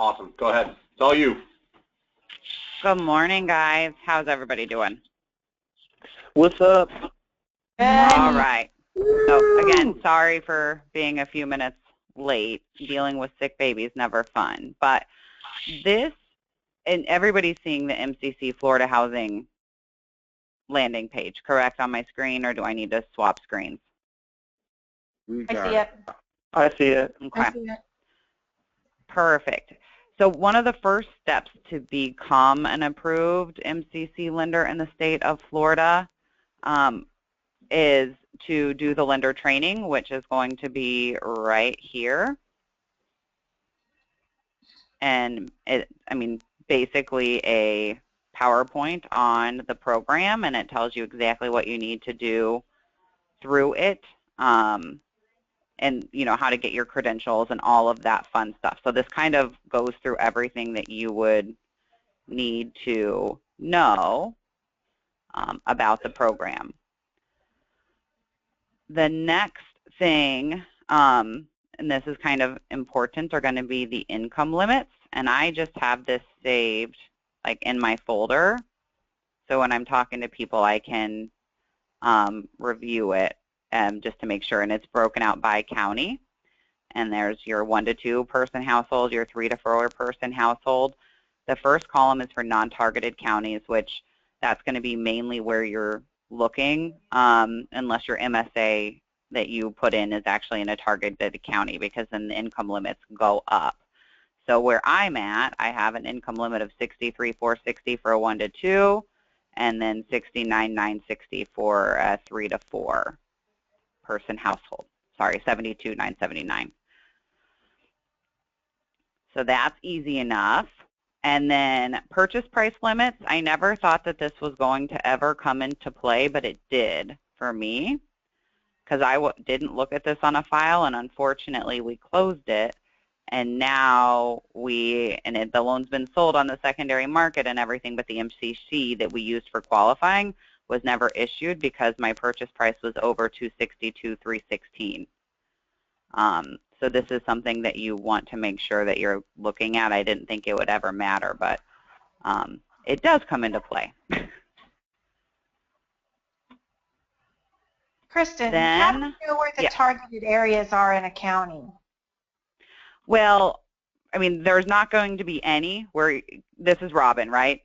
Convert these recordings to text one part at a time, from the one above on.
Awesome. Go ahead. It's all you. Good morning, guys. How's everybody doing? What's up? All right. So again, sorry for being a few minutes late. Dealing with sick babies, never fun. But this, and everybody's seeing the MCC Florida Housing landing page, correct, on my screen, or do I need to swap screens? I see it. I see it. Okay. I see it. Perfect. So one of the first steps to become an approved MCC lender in the state of Florida is to do the lender training, which is going to be right here. And basically a PowerPoint on the program, and it tells you exactly what you need to do through it, and how to get your credentials and all of that fun stuff. So this kind of goes through everything that you would need to know about the program. The next thing, and this is kind of important, are going to be the income limits. And I just have this saved like in my folder. So when I'm talking to people, I can review it just to make sure. And it's broken out by county. And there's your 1 to 2 person household, your 3 to 4 person household. The first column is for non-targeted counties, which that's going to be mainly where you're looking, unless your MSA that you put in is actually in a targeted county, because then the income limits go up. So where I'm at, I have an income limit of $63,460 for a 1 to 2, and then $69,960 for a 3 to 4 person household. Sorry, $72,979. So that's easy enough. And then purchase price limits, I never thought that this was going to ever come into play, but it did for me, because I didn't look at this on a file, and unfortunately we closed it. And now the loan's been sold on the secondary market and everything, but the MCC that we used for qualifying was never issued because my purchase price was over $262,316. So this is something that you want to make sure that you're looking at. I didn't think it would ever matter, but it does come into play. Kristen, how do you know where the targeted areas are in a county? Well, there's not going to be any where, this is Robin, right?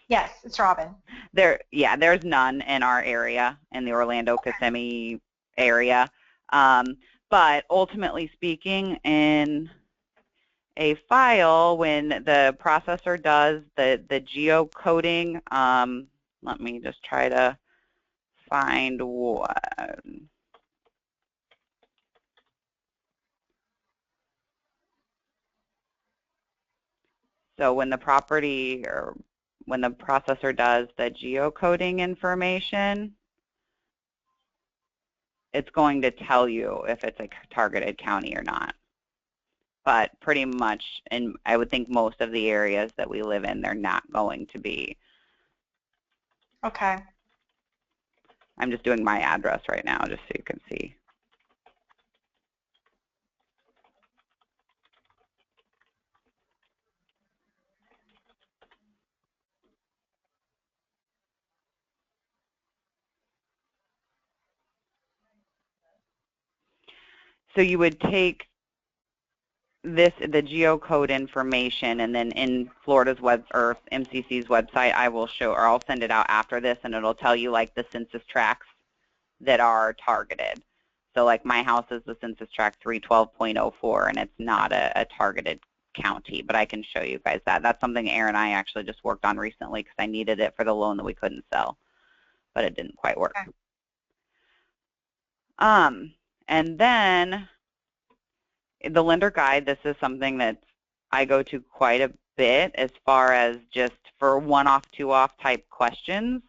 Yes, it's Robin. There's none in our area, in the Orlando, Kissimmee area. But ultimately speaking, in a file, when the processor does the geocoding, let me just try to find one. So when the processor does the geocoding information, it's going to tell you if it's a targeted county or not. But pretty much, and I would think most of the areas that we live in, they're not going to be. Okay. I'm just doing my address right now just so you can see. So you would take the geocode information, and then in Florida's or MCC's website, I will show, or I'll send it out after this, and it'll tell you like the census tracts that are targeted. So like my house is the census tract 312.04, and it's not a targeted county, but I can show you guys that. That's something Aaron and I actually just worked on recently because I needed it for the loan that we couldn't sell, but it didn't quite work. Okay. And then the lender guide, this is something that I go to quite a bit as far as just for one-off, two-off type questions.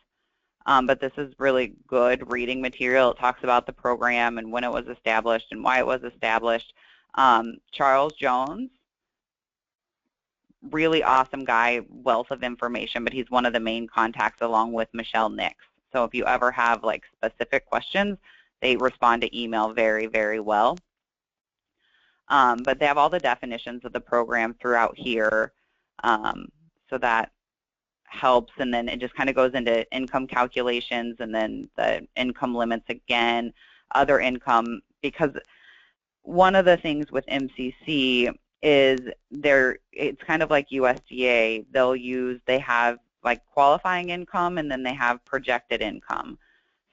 But this is really good reading material. It talks about the program and when it was established and why it was established. Charles Jones, really awesome guy, wealth of information, but he's one of the main contacts along with Michelle Nix. So if you ever have like specific questions, they respond to email very, very well. But they have all the definitions of the program throughout here, so that helps. And then it just kind of goes into income calculations and then the income limits again, other income, because one of the things with MCC is it's kind of like USDA. They have like qualifying income and then they have projected income.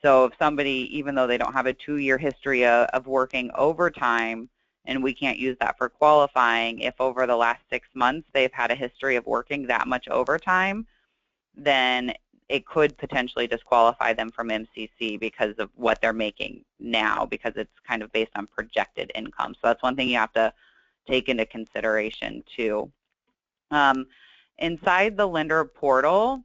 So if somebody, even though they don't have a 2-year history of working overtime, and we can't use that for qualifying, if over the last 6 months they've had a history of working that much overtime, then it could potentially disqualify them from MCC because of what they're making now, because it's kind of based on projected income. So that's one thing you have to take into consideration too. Inside the lender portal,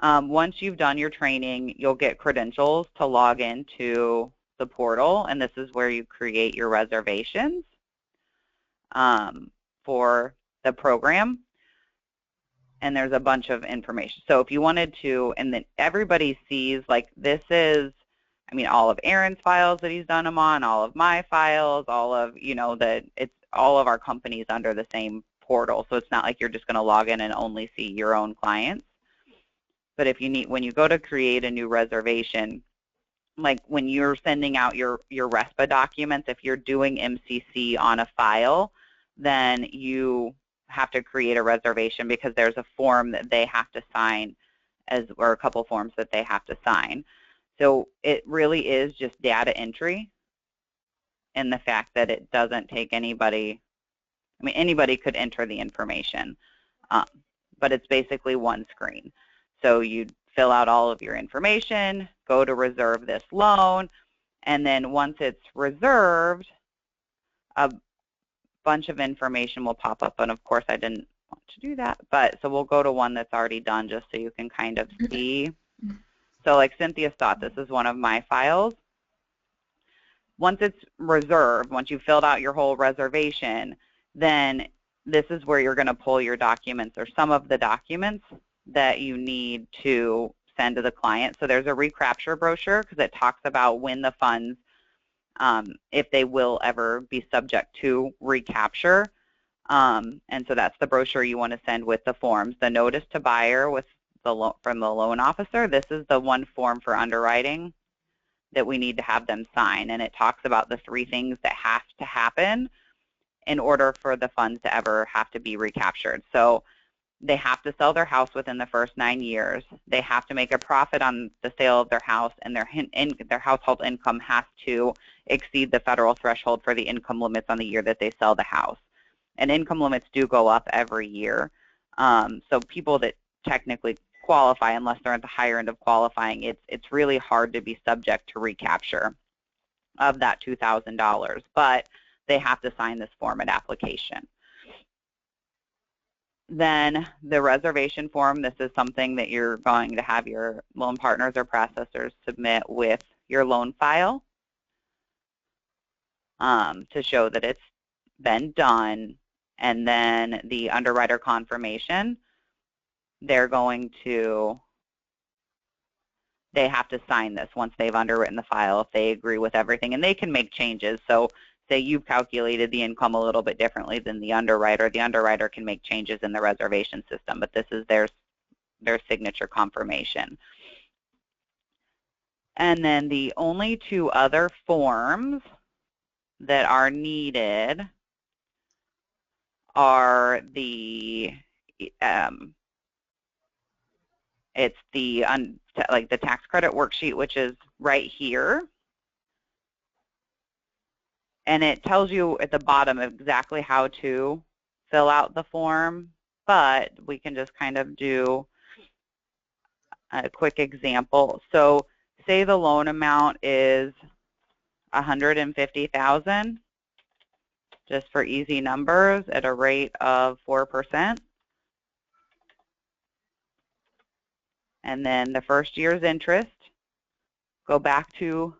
once you've done your training, you'll get credentials to log into the portal, and this is where you create your reservations for the program. And there's a bunch of information. So if you wanted to, and then everybody sees, like, this is, I mean, all of Aaron's files that he's done them on, all of my files, all of, it's all of our companies under the same portal. So it's not like you're just going to log in and only see your own clients. But if you need, when you go to create a new reservation, like when you're sending out your RESPA documents, if you're doing MCC on a file, then you have to create a reservation because there's a form that they have to sign, or a couple forms that they have to sign. So it really is just data entry, and the fact that it doesn't take anybody, I mean, anybody could enter the information, but it's basically one screen. So you fill out all of your information, go to reserve this loan, and then once it's reserved, a bunch of information will pop up. And of course, I didn't want to do that, but so we'll go to one that's already done just so you can kind of see. So like Cynthia thought, this is one of my files. Once it's reserved, once you've filled out your whole reservation, then this is where you're going to pull your documents, or some of the documents that you need to send to the client. So there's a recapture brochure because it talks about when the funds, if they will ever be subject to recapture. And so that's the brochure you want to send with the forms. The notice to buyer with from the loan officer, this is the one form for underwriting that we need to have them sign. And it talks about the 3 things that have to happen in order for the funds to ever have to be recaptured. So they have to sell their house within the first 9 years. They have to make a profit on the sale of their house, and their household income has to exceed the federal threshold for the income limits on the year that they sell the house. And income limits do go up every year. So people that technically qualify, unless they're at the higher end of qualifying, it's really hard to be subject to recapture of that $2,000. But they have to sign this form and application. Then the reservation form, this is something that you're going to have your loan partners or processors submit with your loan file to show that it's been done. And then the underwriter confirmation, they have to sign this once they've underwritten the file if they agree with everything. And they can make changes. So say you've calculated the income a little bit differently than the underwriter can make changes in the reservation system, but this is their signature confirmation. And then the only 2 other forms that are needed are the it's the like the tax credit worksheet, which is right here. And it tells you at the bottom exactly how to fill out the form, but we can just kind of do a quick example. So say the loan amount is $150,000, just for easy numbers, at a rate of 4%. And then the first year's interest, go back to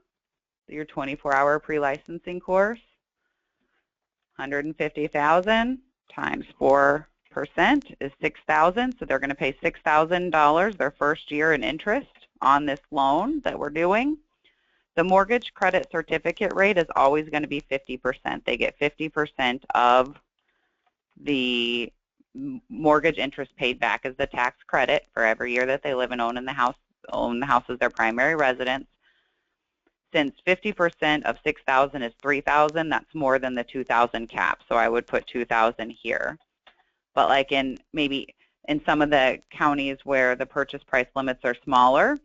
your 24-hour pre-licensing course, 150,000 times 4% is 6,000. So they're going to pay $6,000 their first year in interest on this loan that we're doing. The mortgage credit certificate rate is always going to be 50%. They get 50% of the mortgage interest paid back as the tax credit for every year that they live and own the house as their primary residence. Since 50% of $6,000 is $3,000, that's more than the $2,000 cap. So I would put $2,000 here. But like maybe in some of the counties where the purchase price limits are smaller,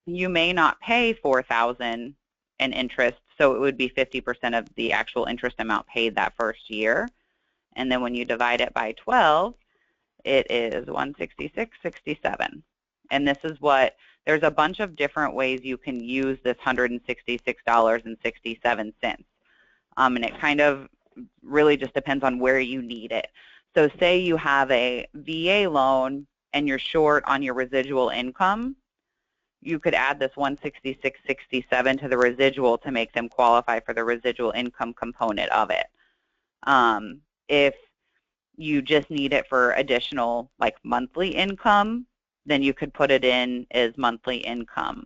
you may not pay $4,000 in interest, so it would be 50% of the actual interest amount paid that first year. And then when you divide it by 12, it is $166.67. And this is what, there's a bunch of different ways you can use this $166.67. And it kind of really just depends on where you need it. So say you have a VA loan and you're short on your residual income, you could add this $166.67 to the residual to make them qualify for the residual income component of it. If you just need it for additional like monthly income, then you could put it in as monthly income.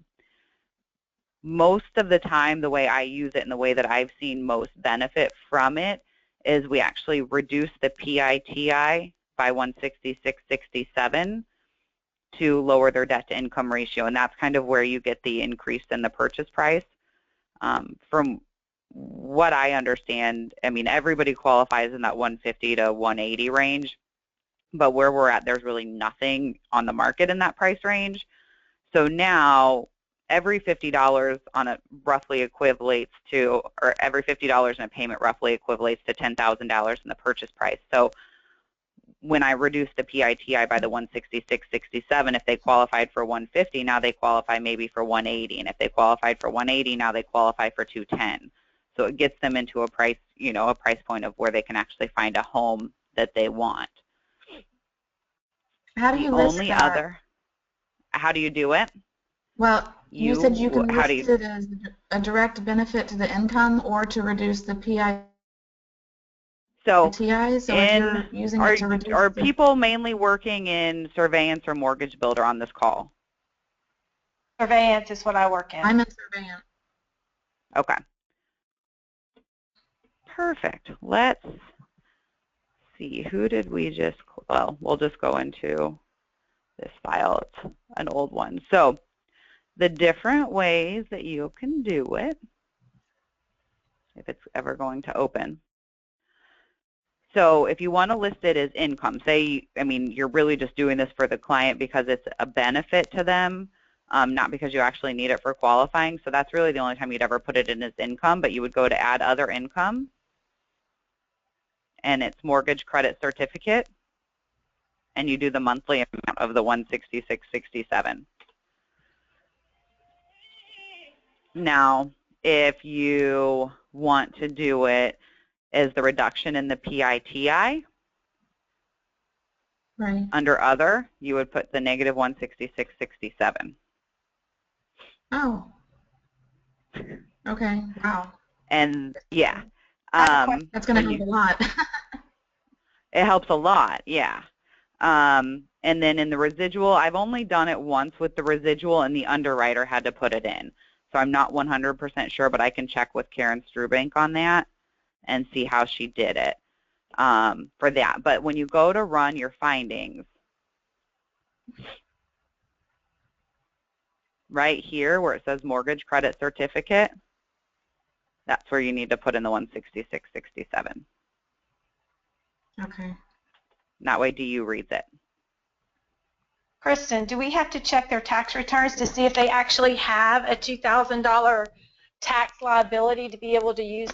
Most of the time, the way I use it and the way that I've seen most benefit from it is we actually reduce the PITI by $166.67 to lower their debt-to-income ratio, and that's kind of where you get the increase in the purchase price. From what I understand, I mean, everybody qualifies in that 150 to 180 range, but where we're at, there's really nothing on the market in that price range. So now, every $50 on a roughly equates to, or every $50 in a payment roughly equates to $10,000 in the purchase price. So when I reduce the PITI by the 166.67, if they qualified for 150, now they qualify maybe for 180, and if they qualified for 180, now they qualify for 210. So it gets them into a price, you know, a price point of where they can actually find a home that they want. How do you list that? How do you do it? Well, you said you can list it as a direct benefit to the income or to reduce the PITI. So if you're using it to reduce are people mainly working in surveillance or mortgage builder on this call? Surveillance is what I work in. I'm in surveillance. Okay. Perfect. Let's see. Who did we just, well, we'll just go into this file. It's an old one. So the different ways that you can do it, if it's ever going to open. So if you want to list it as income, say, I mean, you're really just doing this for the client because it's a benefit to them, not because you actually need it for qualifying. So that's really the only time you'd ever put it in as income, but you would go to add other income, and it's mortgage credit certificate, and you do the monthly amount of the $166.67. Now, if you want to do it as the reduction in the PITI, right, under other, you would put the negative $166.67. Oh. Okay. Wow. And yeah. That's going to help a lot. It helps a lot, yeah. And then in the residual, I've only done it once with the residual, and the underwriter had to put it in. So I'm not 100% sure, but I can check with Karen Strubank on that and see how she did it for that. But when you go to run your findings, right here where it says mortgage credit certificate, that's where you need to put in the $166.67. Okay. That way DU reads it. Kristen, do we have to check their tax returns to see if they actually have a $2,000 tax liability to be able to use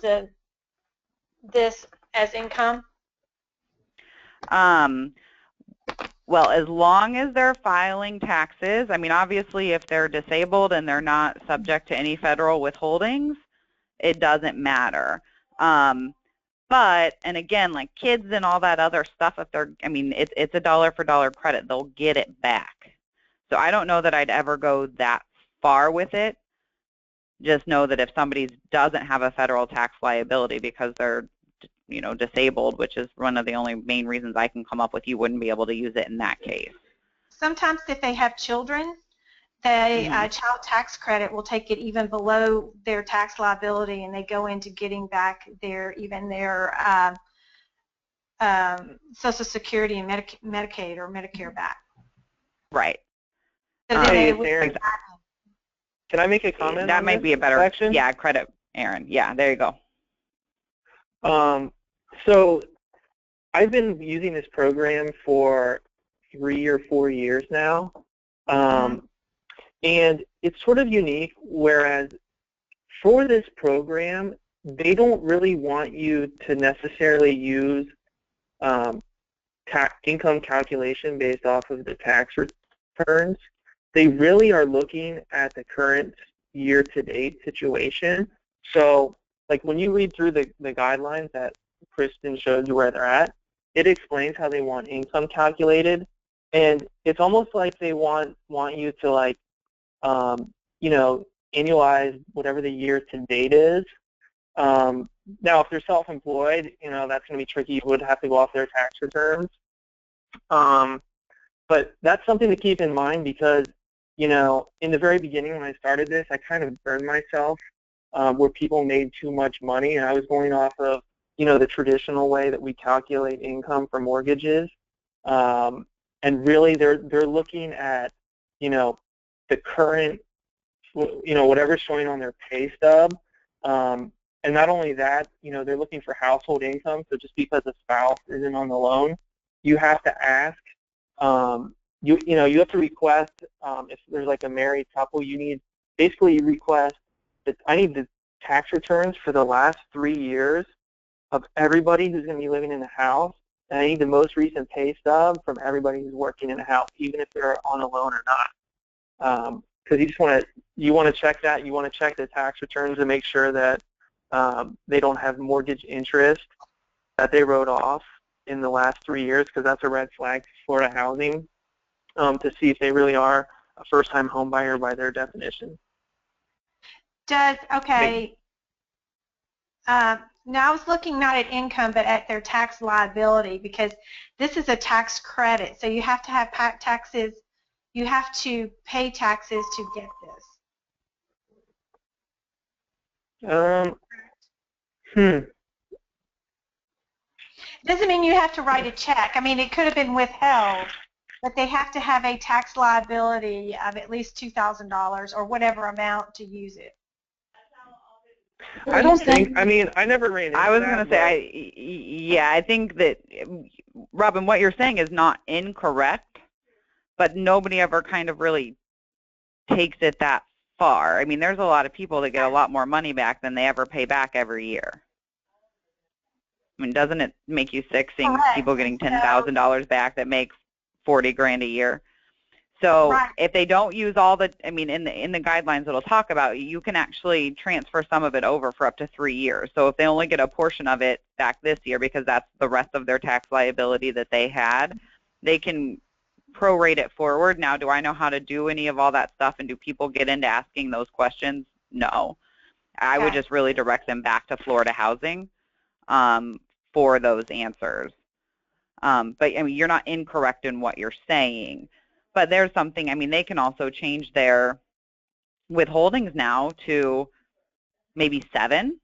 this as income? Well, as long as they're filing taxes, I mean, obviously if they're disabled and they're not subject to any federal withholdings, it doesn't matter. But, and again, like kids and all that other stuff, if they're, I mean, it's a dollar for dollar credit, they'll get it back. So I don't know that I'd ever go that far with it. Just know that if somebody doesn't have a federal tax liability because they're, you know, disabled, which is one of the only main reasons I can come up with, you wouldn't be able to use it in that case. Sometimes if they have children, the child tax credit will take it even below their tax liability, and they go into getting back their Social Security and Medicaid or Medicare back. Right. So then Hey, they would, Aaron, can I make a comment that on might this be a better section? Yeah, credit Aaron. Yeah, there you go. So I've been using this program for 3 or 4 years now, and it's sort of unique, whereas for this program, they don't really want you to necessarily use income calculation based off of the tax returns. They really are looking at the current year-to-date situation. So, like when you read through the guidelines that Kristen showed you where they're at, it explains how they want income calculated, and it's almost like they want you to, like, you know, annualize whatever the year-to-date is. Now, if they're self-employed, you know, that's going to be tricky. You would have to go off their tax returns. But that's something to keep in mind because, you know, in the very beginning when I started this, I kind of burned myself where people made too much money, and I was going off of, you know, the traditional way that we calculate income for mortgages. And really they're looking at, you know, the current, you know, whatever's showing on their pay stub. And not only that, you know, they're looking for household income. So just because a spouse isn't on the loan, you have to ask, you know, you have to request, if there's like a married couple, you request that I need the tax returns for the last 3 years of everybody who's going to be living in the house, and I need the most recent pay stub from everybody who's working in the house, even if they're on a loan or not. Because you want to check that. You want to check the tax returns to make sure that they don't have mortgage interest that they wrote off in the last 3 years, because that's a red flag to Florida housing, to see if they really are a first-time home buyer by their definition. Okay. Now I was looking not at income but at their tax liability, because this is a tax credit, so you have to have taxes. You have to pay taxes to get this. Doesn't mean you have to write a check. I mean, it could have been withheld, but they have to have a tax liability of at least $2,000 or whatever amount to use it. I don't think, I mean, I never ran into that. I was going to say, yeah, I think that, Robin, what you're saying is not incorrect, but nobody ever kind of really takes it that far. I mean, there's a lot of people that get a lot more money back than they ever pay back every year. I mean, doesn't it make you sick seeing people getting $10,000 back that make 40 grand a year? So if they don't use all the, I mean, in the guidelines it'll talk about, you can actually transfer some of it over for up to 3 years. So if they only get a portion of it back this year because that's the rest of their tax liability that they had, they can prorate it forward. Now, do I know how to do any of all that stuff, and do people get into asking those questions? No. I would just really direct them back to Florida Housing for those answers. But, I mean, you're not incorrect in what you're saying. But there's something, I mean, they can also change their withholdings now to maybe 7.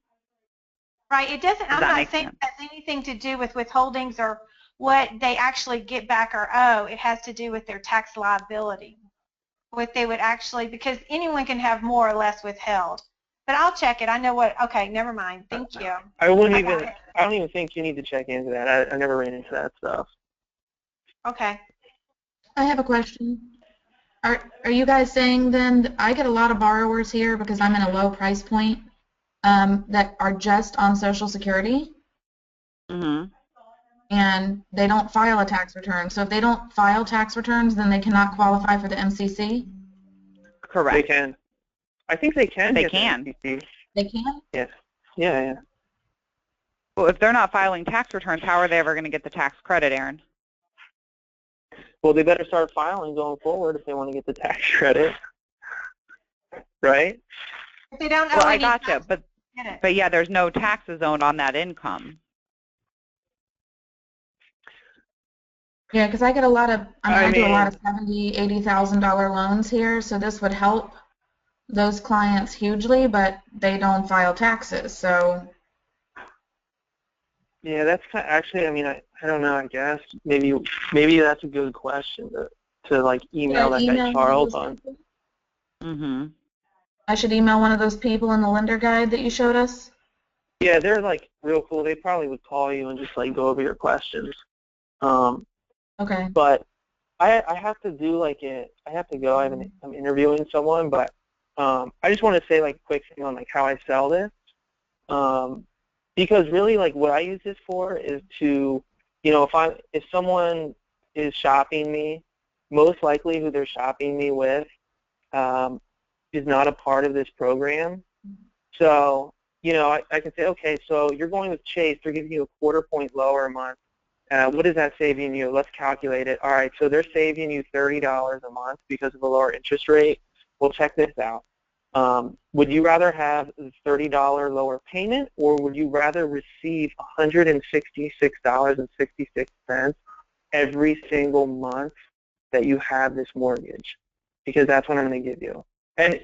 Right. It doesn't, I'm not saying it has anything to do with withholdings or what they actually get back or owe. It has to do with their tax liability. What they would actually, because anyone can have more or less withheld. But I'll check it. I know what, okay, never mind. Thank you. I don't even think you need to check into that. I never ran into that stuff. Okay. I have a question. Are you guys saying then that I get a lot of borrowers here because I'm in a low price point that are just on Social Security? Mm-hmm. And they don't file a tax return. So if they don't file tax returns, then they cannot qualify for the MCC? Correct. They can. I think they can. They can. They can? Yes. Yeah. Well, if they're not filing tax returns, how are they ever going to get the tax credit, Aaron? Well, they better start filing going forward if they want to get the tax credit, right? If they don't owe well, any I gotcha, but yeah, there's no taxes owed on that income. Yeah, because I get a lot of, I do a lot of $70,000, $80,000 loans here, so this would help those clients hugely, but they don't file taxes, so. Yeah, that's actually, I don't know, I guess maybe that's a good question to like email that guy Charles on. Mm-hmm. I should email one of those people in the lender guide that you showed us? Yeah, they're like real cool. They probably would call you and just like go over your questions. Okay. But I have to do like I have to go. I'm interviewing someone, but I just want to say like a quick thing on like how I sell this. Because really like what I use this for is to, if someone is shopping me, most likely who they're shopping me with is not a part of this program. So, I can say, okay, so you're going with Chase, they're giving you a 1/4 point lower a month. What is that saving you? Let's calculate it. All right, so they're saving you $30 a month because of a lower interest rate. Well, check this out. Would you rather have the $30 lower payment, or would you rather receive $166.66 every single month that you have this mortgage? Because that's what I'm going to give you. And,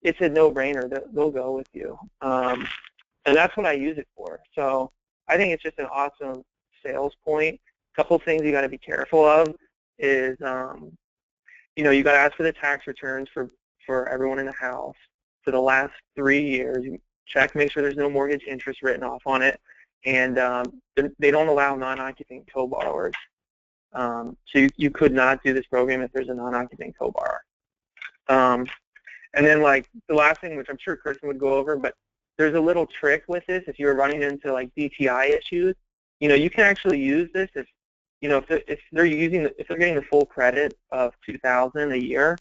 it's a no-brainer. They'll go with you. And that's what I use it for. So I think it's just an awesome sales point. A couple things you got to be careful of is, you got to ask for the tax returns for everyone in the house for the last 3 years. You check, make sure there's no mortgage interest written off on it, and they don't allow non-occupant co-borrowers. So you could not do this program if there's a non-occupant co-borrower. And then like the last thing, which I'm sure Kristen would go over, but there's a little trick with this. If you're running into like DTI issues, you can actually use this if they're getting the full credit of $2,000 a year.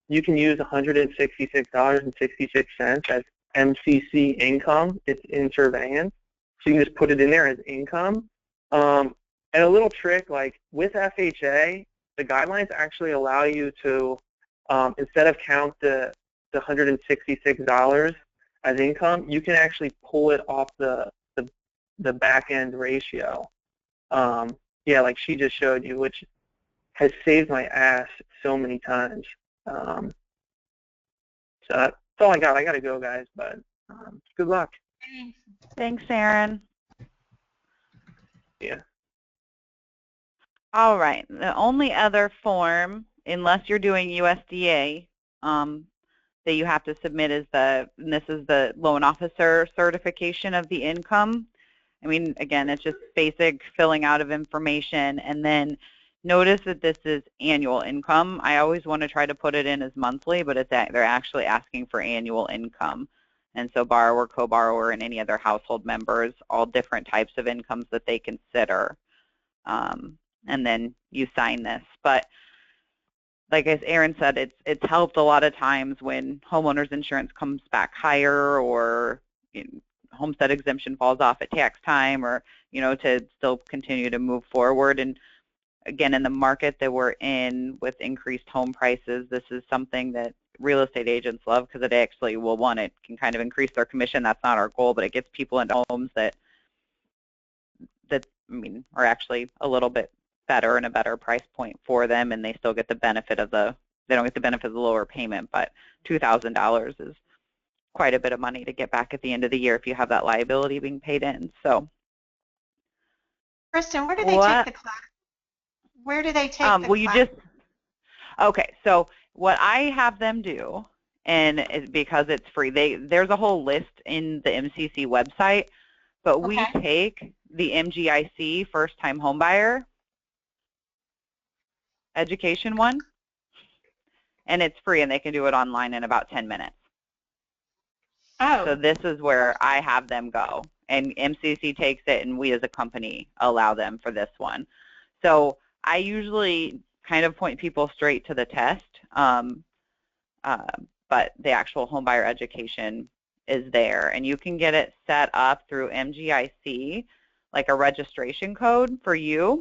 You can use $166.66 as MCC income. It's in surveillance, so you can just put it in there as income. And a little trick, like with FHA, the guidelines actually allow you to, instead of count the $166 as income, you can actually pull it off the back end ratio. Yeah, like she just showed you, which has saved my ass so many times. So that's all I got. I got to go, guys, but good luck. Thanks, Aaron. Yeah. All right. The only other form, unless you're doing USDA, that you have to submit is and this is the loan officer certification of the income. Again, it's just basic filling out of information, and then notice that this is annual income. I always want to try to put it in as monthly, but they're actually asking for annual income. And so borrower, co-borrower, and any other household members, all different types of incomes that they consider. And then you sign this. But like as Aaron said, it's helped a lot of times when homeowners insurance comes back higher, or homestead exemption falls off at tax time, or to still continue to move forward. And again, in the market that we're in with increased home prices, this is something that real estate agents love, because it actually it can kind of increase their commission. That's not our goal, but it gets people into homes that are actually a little bit better and a better price point for them, and they still get the benefit of they don't get the benefit of the lower payment, but $2,000 is quite a bit of money to get back at the end of the year if you have that liability being paid in. So, Kristen, where do they take the class? Where do they take the class? Okay, so what I have them do, and because it's free, there's a whole list in the MCC website, but we take the MGIC first-time homebuyer education one, and it's free, and they can do it online in about 10 minutes. Oh. So this is where I have them go, and MCC takes it, and we as a company allow them for this one. So I usually kind of point people straight to the test, but the actual homebuyer education is there, and you can get it set up through MGIC, like a registration code for you.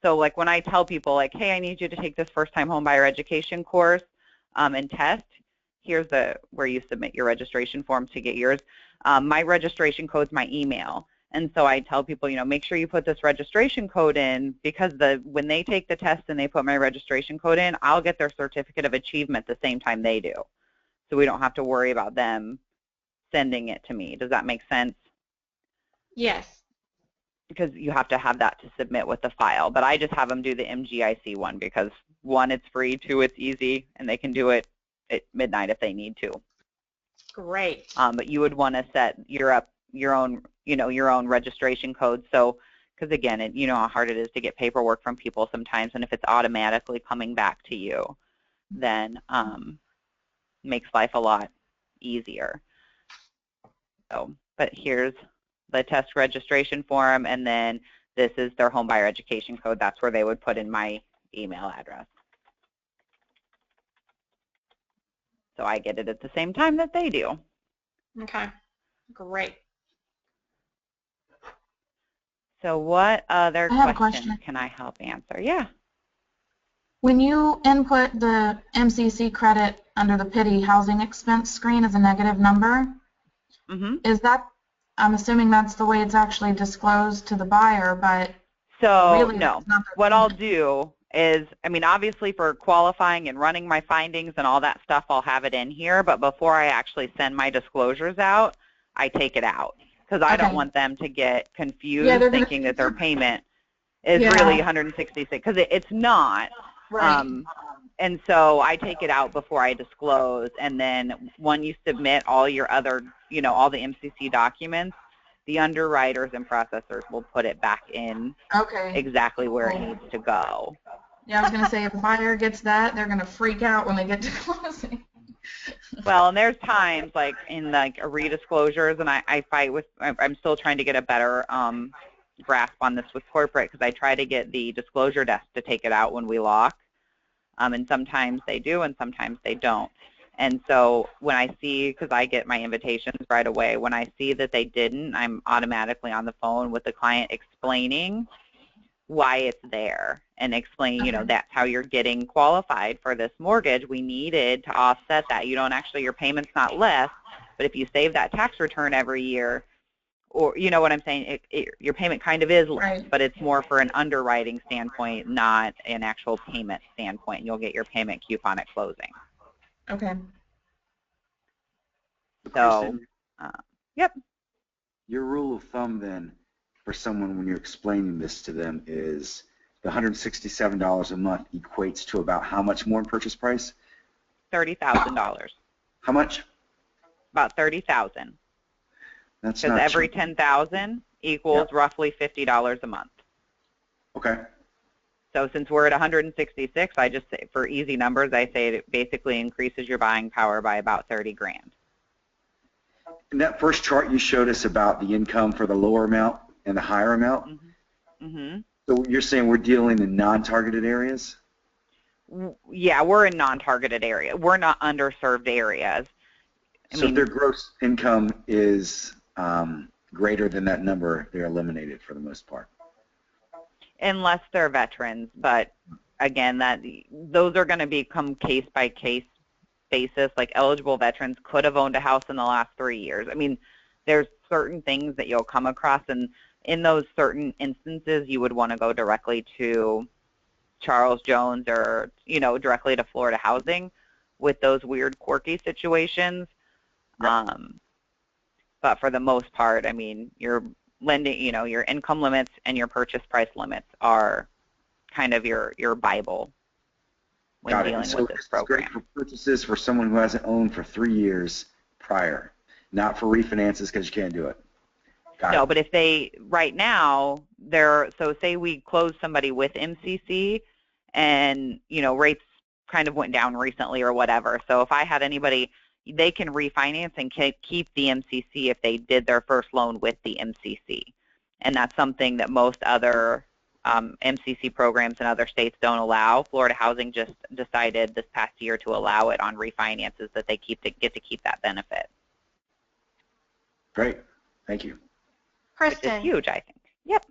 So like when I tell people like, hey, I need you to take this first-time homebuyer education course and test, here's where you submit your registration form to get yours. My registration code's my email, And so I tell people, make sure you put this registration code in, because when they take the test and they put my registration code in, I'll get their certificate of achievement the same time they do. So we don't have to worry about them sending it to me. Does that make sense? Yes. Because you have to have that to submit with the file. But I just have them do the MGIC one because, one, it's free, two, it's easy, and they can do it at midnight if they need to. Great. But you would want to set your own registration code. So, because again, you know how hard it is to get paperwork from people sometimes, and if it's automatically coming back to you, then makes life a lot easier. So, but here's the test registration form, and then this is their home buyer education code. That's where they would put in my email address. So I get it at the same time that they do. Okay, great. So what other questions can I help answer? Yeah. When you input the MCC credit under the PITI housing expense screen as a negative number, is that, I'm assuming that's the way it's actually disclosed to the buyer, but so really no. What I'll do is, obviously for qualifying and running my findings and all that stuff, I'll have it in here, but before I actually send my disclosures out, I take it out, because I don't want them to get confused thinking that their payment is really 166, because it's not. Right. And so I take it out before I disclose, and then when you submit all your other, all the MCC documents, the underwriters and processors will put it back in exactly where it needs to go. Yeah, I was going to say, if the buyer gets that, they're going to freak out when they get to closing. Well, and there's times like in like redisclosures, and I fight with, I'm still trying to get a better grasp on this with corporate, because I try to get the disclosure desk to take it out when we lock, and sometimes they do and sometimes they don't. And so when I see, because I get my invitations right away, when I see that they didn't, I'm automatically on the phone with the client explaining why it's there and explaining, that's how you're getting qualified for this mortgage. We needed to offset that. You don't actually, your payment's not less, but if you save that tax return every year, or you know what I'm saying, your payment kind of is less, but it's more for an underwriting standpoint, not an actual payment standpoint. You'll get your payment coupon at closing. Okay. So, yep. Your rule of thumb then for someone when you're explaining this to them is the $167 a month equates to about how much more in purchase price? $30,000. How much? About $30,000. That's because every $10,000 equals roughly $50 a month. Okay. So since we're at 166, I just say, for easy numbers, I say it basically increases your buying power by about 30 grand. In that first chart you showed us about the income for the lower amount and the higher amount. So you're saying we're dealing in non-targeted areas? Yeah, we're in non-targeted areas. We're not underserved areas. So if their gross income is greater than that number, they're eliminated for the most part. Unless they're veterans, but again, those are going to become case-by-case basis. Like eligible veterans could have owned a house in the last 3 years. There's certain things that you'll come across, and in those certain instances, you would want to go directly to Charles Jones or directly to Florida Housing with those weird, quirky situations. But for the most part, your lending, your income limits and your purchase price limits are kind of your Bible when dealing with this program. It's great for purchases for someone who hasn't owned for 3 years prior, not for refinances because you can't do it. No, but if they, right now, so say we close somebody with MCC and, rates kind of went down recently or whatever. So if I had anybody, they can refinance and keep the MCC if they did their first loan with the MCC. And that's something that most other MCC programs in other states don't allow. Florida Housing just decided this past year to allow it on refinances, that they get to keep that benefit. Great. Thank you. Kristen. Which is huge, I think. Yep.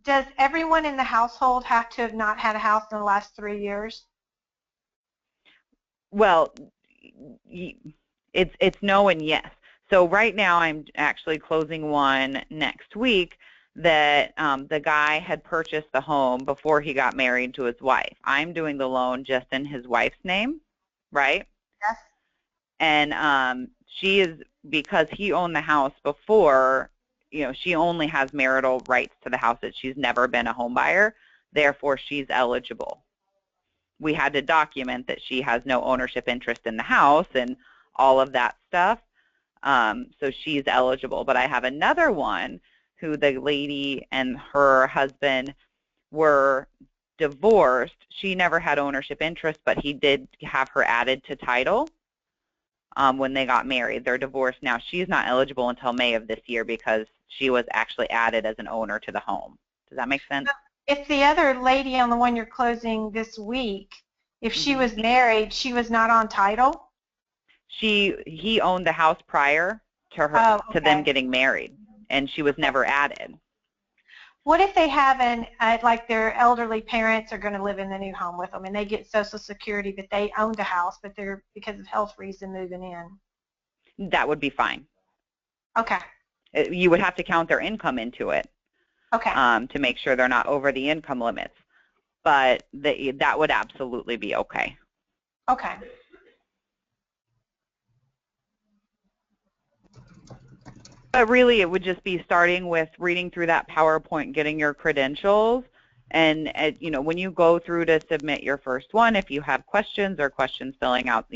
Does everyone in the household have to have not had a house in the last 3 years? Well, it's no and yes. So right now I'm actually closing one next week that the guy had purchased the home before he got married to his wife. I'm doing the loan just in his wife's name, right? Yes. And she is, because he owned the house before, she only has marital rights to the house, that she's never been a home buyer, therefore she's eligible. We had to document that she has no ownership interest in the house and all of that stuff, so she's eligible. But I have another one who the lady and her husband were divorced. She never had ownership interest, but he did have her added to title when they got married. They're divorced now. She's not eligible until May of this year because she was actually added as an owner to the home. Does that make sense? If the other lady on the one you're closing this week, if she was married, she was not on title? He owned the house prior to her to them getting married, and she was never added. What if they have like their elderly parents are going to live in the new home with them, and they get Social Security, but they owned the house, but they're, because of health reason, moving in? That would be fine. Okay. You would have to count their income into it. Okay. To make sure they're not over the income limits, but that would absolutely be okay. Okay. But really, it would just be starting with reading through that PowerPoint, getting your credentials, and when you go through to submit your first one, if you have questions or questions filling out,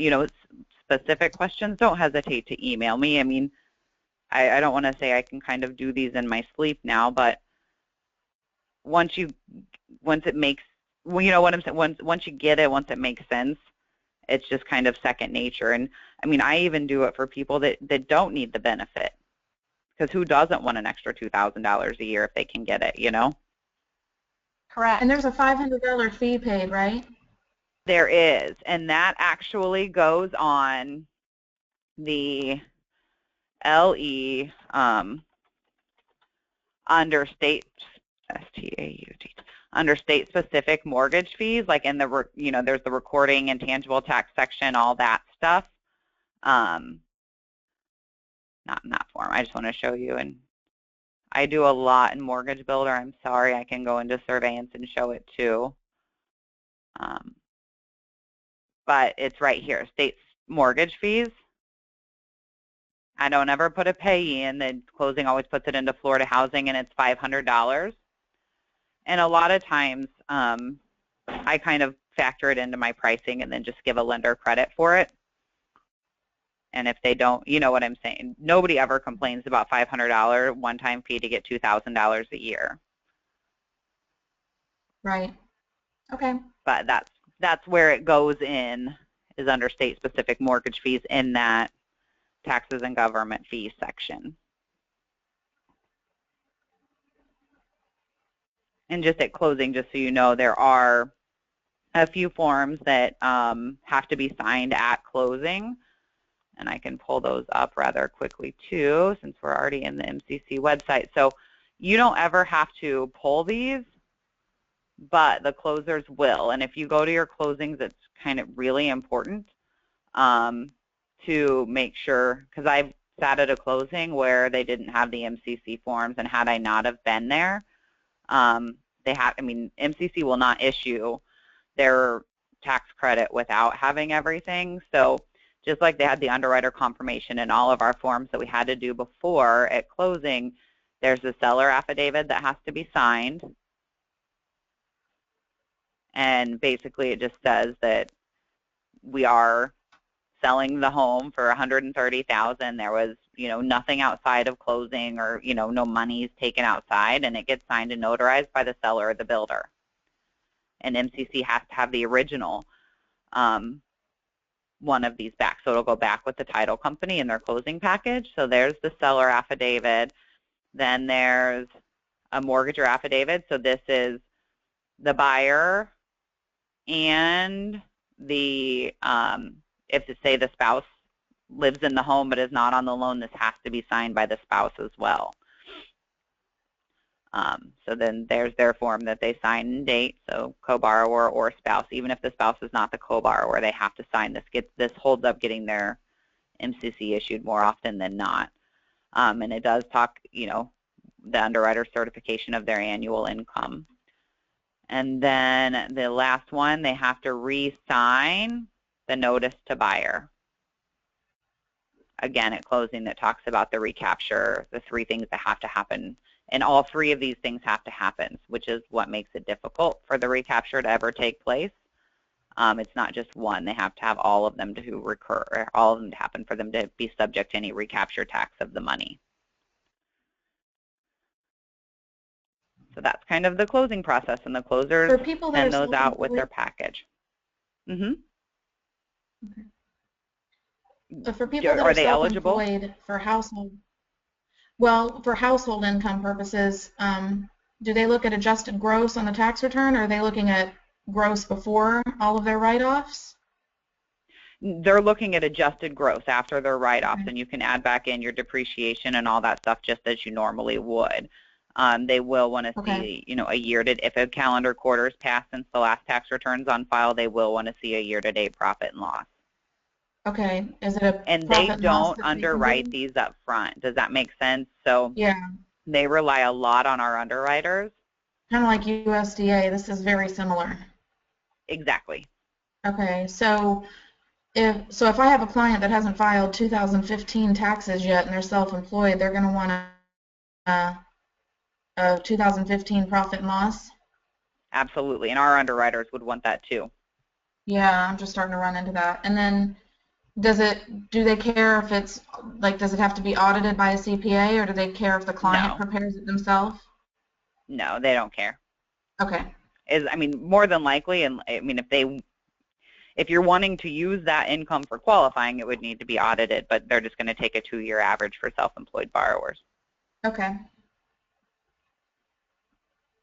specific questions, don't hesitate to email me. I mean, I don't want to say I can kind of do these in my sleep now, but once it makes, well, you know what I'm saying, once you get it, once it makes sense, it's just kind of second nature. And I mean, I even do it for people that don't need the benefit, because who doesn't want an extra $2,000 a year if they can get it, Correct. And there's a $500 fee paid, right? There is, and that actually goes on the LE under state under state-specific mortgage fees, like in the there's the recording and tangible tax section, all that stuff. Not in that form. I just want to show you, and I do a lot in Mortgage Builder. I'm sorry, I can go into Surveillance and show it too. But it's right here, state mortgage fees. I don't ever put a payee in. The closing always puts it into Florida Housing, and it's $500. And a lot of times, I kind of factor it into my pricing and then just give a lender credit for it. And if they don't, you know what I'm saying. Nobody ever complains about $500 one-time fee to get $2,000 a year. Right. Okay. But that's where it goes in, is under state-specific mortgage fees in that taxes and government fees section. And just at closing, just so you know, there are a few forms that have to be signed at closing. And I can pull those up rather quickly too, since we're already in the MCC website. So you don't ever have to pull these, but the closers will. And if you go to your closings, it's kind of really important to make sure, because I've sat at a closing where they didn't have the MCC forms, and had I not have been there, MCC will not issue their tax credit without having everything. So just like they had the underwriter confirmation and all of our forms that we had to do before at closing, there's a seller affidavit that has to be signed. And basically it just says that we are selling the home for $130,000. There was, nothing outside of closing, or, no money's taken outside, and it gets signed and notarized by the seller or the builder. And MCC has to have the original one of these back. So it'll go back with the title company in their closing package. So there's the seller affidavit. Then there's a mortgager affidavit. So this is the buyer and the, if to say the spouse lives in the home but is not on the loan, this has to be signed by the spouse as well. So then there's their form that they sign and date, so co-borrower or spouse. Even if the spouse is not the co-borrower, they have to sign this. This holds up getting their MCC issued more often than not. And it does talk, the underwriter certification of their annual income. And then the last one, they have to re-sign the notice to buyer. Again, at closing, that talks about the recapture, the 3 things that have to happen. And all 3 of these things have to happen, which is what makes it difficult for the recapture to ever take place. It's not just one. They have to have all of them to recur, or all of them to happen for them to be subject to any recapture tax of the money. So that's kind of the closing process, and the closers send those out with their package. Okay. But for people that are self-employed for household, for household income purposes, do they look at adjusted gross on the tax return, or are they looking at gross before all of their write-offs? They're looking at adjusted gross after their write-offs, and you can add back in your depreciation and all that stuff just as you normally would. They will want to see, a year-to-date, if a calendar quarter is passed since the last tax return's on file, they will want to see a year-to-date profit and loss. Okay. Is it a and they don't underwrite these up front. Does that make sense? So yeah, they rely a lot on our underwriters. Kind of like USDA. This is very similar. Exactly. Okay. So if I have a client that hasn't filed 2015 taxes yet and they're self-employed, they're going to want a 2015 profit and loss? Absolutely. And our underwriters would want that too. Yeah, I'm just starting to run into that. And then do they care if it's, does it have to be audited by a CPA, or do they care if the client prepares it themselves? No, they don't care. Okay. More than likely, and if you're wanting to use that income for qualifying, it would need to be audited, but they're just going to take a 2-year average for self-employed borrowers. Okay.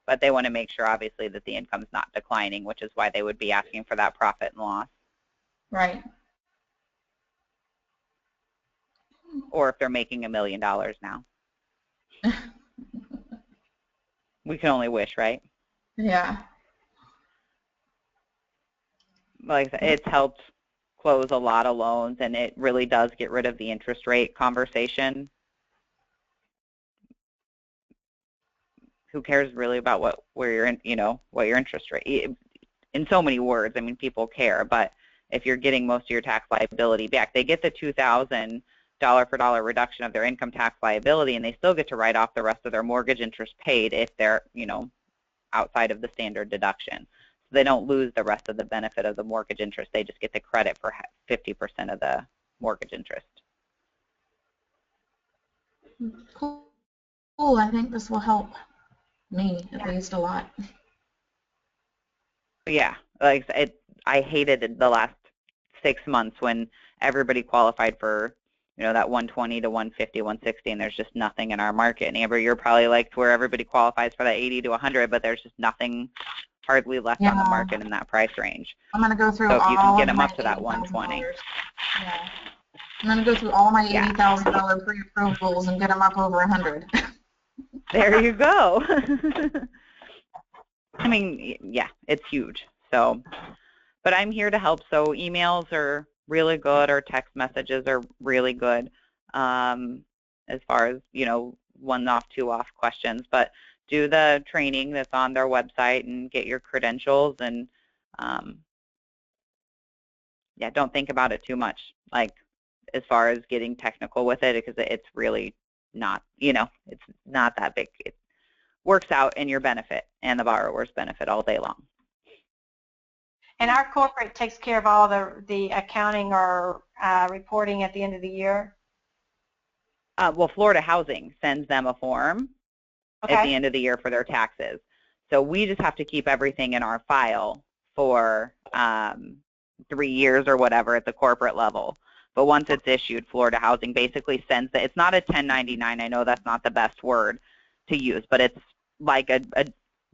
But they want to make sure, obviously, that the income's not declining, which is why they would be asking for that profit and loss. Right. Or if they're making $1 million now. We can only wish, right? Yeah. Like I said, it's helped close a lot of loans, and it really does get rid of the interest rate conversation. Who cares really about what your interest rate? In so many words, people care, but if you're getting most of your tax liability back, they get the $2,000 for dollar reduction of their income tax liability, and they still get to write off the rest of their mortgage interest paid if they're, outside of the standard deduction. So they don't lose the rest of the benefit of the mortgage interest. They just get the credit for 50% of the mortgage interest. Cool. I think this will help me at least a lot. Yeah, I hated the last 6 months when everybody qualified for that 120 to 150, 160, and there's just nothing in our market. And Amber, you're probably like where everybody qualifies for that 80 to 100, but there's just nothing hardly left on the market in that price range. I'm going to go through so if you all can get of them my up to that 120. Yeah. I'm going to go through all my $80,000 pre-approvals and get them up over 100. There you go. Yeah, it's huge. So, but I'm here to help. So emails are really good, or text messages are really good as far as, 1-off, 2-off questions. But do the training that's on their website and get your credentials, and don't think about it too much, as far as getting technical with it, because it's really not, it's not that big. It works out in your benefit and the borrower's benefit all day long. And our corporate takes care of all the accounting or reporting at the end of the year? Well, Florida Housing sends them a form at the end of the year for their taxes. So we just have to keep everything in our file for 3 years or whatever at the corporate level. But once it's issued, Florida Housing basically sends it. It's not a 1099. I know that's not the best word to use, but it's like a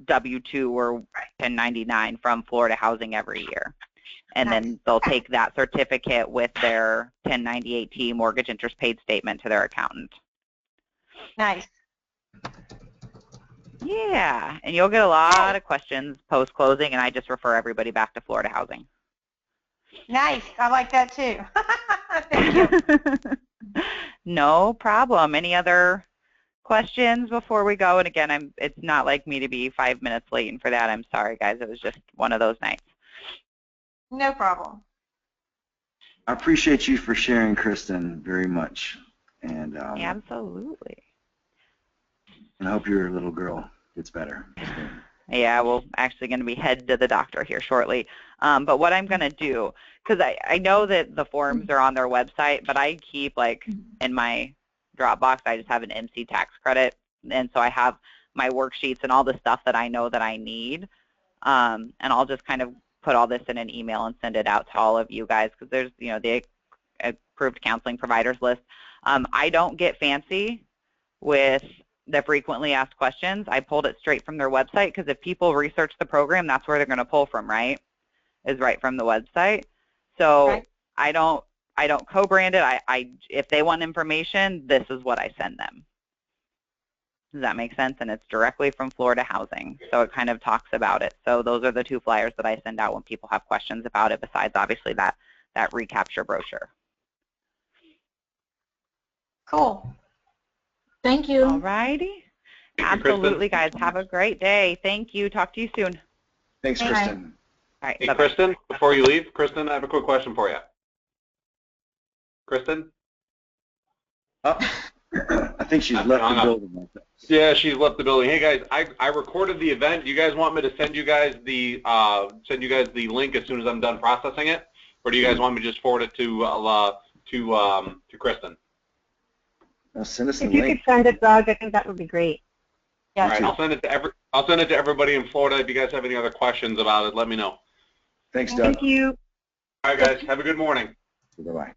W-2 or 1099 from Florida Housing every year. And then they'll take that certificate with their 1098-T mortgage interest paid statement to their accountant. Nice. Yeah, and you'll get a lot of questions post-closing, and I just refer everybody back to Florida Housing. Nice. I like that too. Thank you. No problem. Any other questions before we go? And again, it's not like me to be 5 minutes late, and for that, I'm sorry, guys. It was just one of those nights. No problem. I appreciate you for sharing, Kristen, very much. And absolutely. And I hope your little girl gets better. Yeah, we're actually going to be headed to the doctor here shortly. But what I'm going to do, because I know that the forms are on their website, but I keep, like, in my Dropbox, I just have an MC tax credit. And so I have my worksheets and all the stuff that I know that I need. And I'll just kind of put all this in an email and send it out to all of you guys, because there's, the approved counseling providers list. I don't get fancy with the frequently asked questions. I pulled it straight from their website, because if people research the program, that's where they're going to pull from, right? Is right from the website. So right. I don't co-brand it. If they want information, this is what I send them. Does that make sense? And it's directly from Florida Housing, so it kind of talks about it. So those are the 2 flyers that I send out when people have questions about it, besides obviously that recapture brochure. Cool. Thank you. All righty. Absolutely, guys. Have a great day. Thank you. Talk to you soon. Thanks, Kristen. All right. Hey, bye-bye. Kristen, before you leave, Kristen, I have a quick question for you. Kristen? Oh, I think she's left the building. Yeah, she's left the building. Hey guys, I recorded the event. Do you guys want me to send you guys the link as soon as I'm done processing it, or do you guys want me to just forward it to Kristen? Send us the link. If you could send it, Doug, I think that would be great. Yeah. All right, I'll send it to everybody in Florida. If you guys have any other questions about it, let me know. Thanks, Doug. Thank you. All right, guys. Have a good morning. Bye-bye.